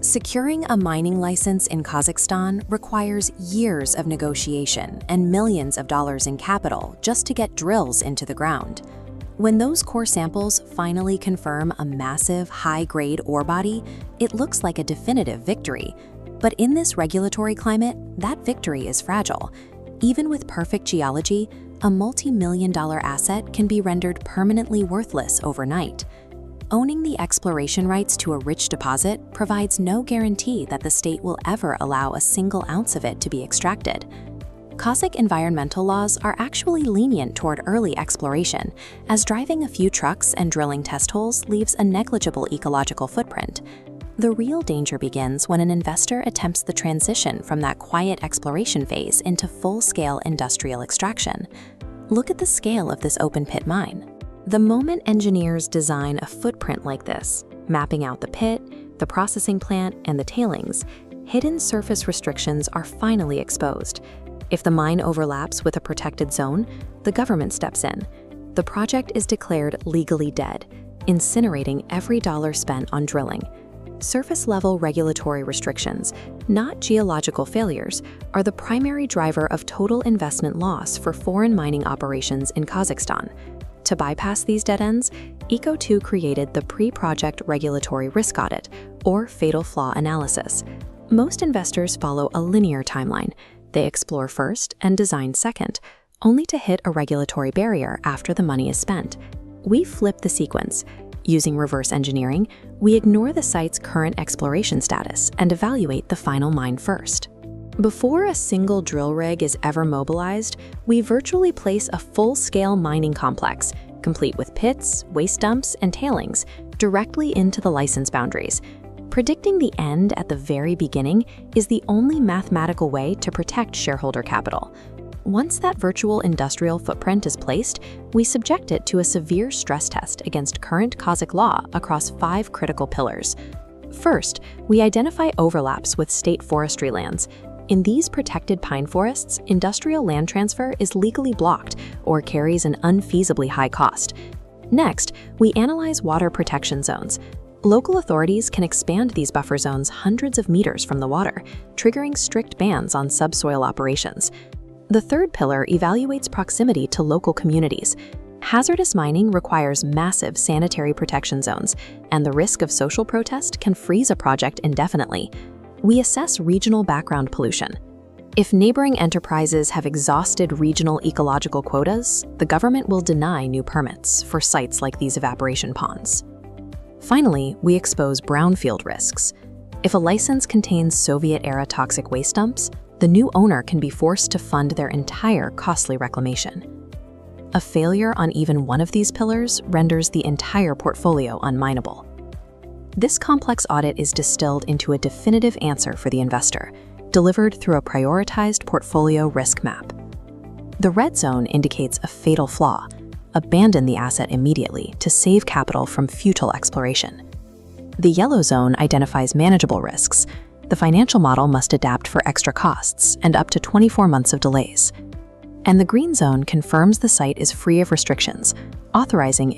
Securing a mining license in Kazakhstan requires years of negotiation and millions of dollars in capital just to get drills into the ground. When those core samples finally confirm a massive, high-grade ore body, it looks like a definitive victory. But in this regulatory climate, that victory is fragile. Even with perfect geology, a multi-million-dollar asset can be rendered permanently worthless overnight. Owning the exploration rights to a rich deposit provides no guarantee that the state will ever allow a single ounce of it to be extracted. Kazakh environmental laws are actually lenient toward early exploration, as driving a few trucks and drilling test holes leaves a negligible ecological footprint. The real danger begins when an investor attempts the transition from that quiet exploration phase into full-scale industrial extraction. Look at the scale of this open-pit mine. The moment engineers design a footprint like this, mapping out the pit, the processing plant, and the tailings, hidden surface restrictions are finally exposed. If the mine overlaps with a protected zone, the government steps in. The project is declared legally dead, incinerating every dollar spent on drilling. Surface-level regulatory restrictions, not geological failures, are the primary driver of total investment loss for foreign mining operations in Kazakhstan. To bypass these dead ends, ECO2 created the Pre-Project Regulatory Risk Audit, or Fatal Flaw Analysis. Most investors follow a linear timeline. They explore first and design second, only to hit a regulatory barrier after the money is spent. We flip the sequence. Using reverse engineering, we ignore the site's current exploration status and evaluate the final mine first. Before a single drill rig is ever mobilized, we virtually place a full-scale mining complex, complete with pits, waste dumps, and tailings, directly into the license boundaries. Predicting the end at the very beginning is the only mathematical way to protect shareholder capital. Once that virtual industrial footprint is placed, we subject it to a severe stress test against current Kazakh law across 5 critical pillars. First, we identify overlaps with state forestry lands. In these protected pine forests, industrial land transfer is legally blocked or carries an unfeasibly high cost. Next, we analyze water protection zones. Local authorities can expand these buffer zones hundreds of meters from the water, triggering strict bans on subsoil operations. The third pillar evaluates proximity to local communities. Hazardous mining requires massive sanitary protection zones, and the risk of social protest can freeze a project indefinitely. We assess regional background pollution. If neighboring enterprises have exhausted regional ecological quotas, the government will deny new permits for sites like these evaporation ponds. Finally, we expose brownfield risks. If a license contains Soviet-era toxic waste dumps, the new owner can be forced to fund their entire costly reclamation. A failure on even one of these pillars renders the entire portfolio unmineable. This complex audit is distilled into a definitive answer for the investor, delivered through a prioritized portfolio risk map. The red zone indicates a fatal flaw. Abandon the asset immediately to save capital from futile exploration. The yellow zone identifies manageable risks. The financial model must adapt for extra costs and up to 24 months of delays. And the green zone confirms the site is free of restrictions, authorizing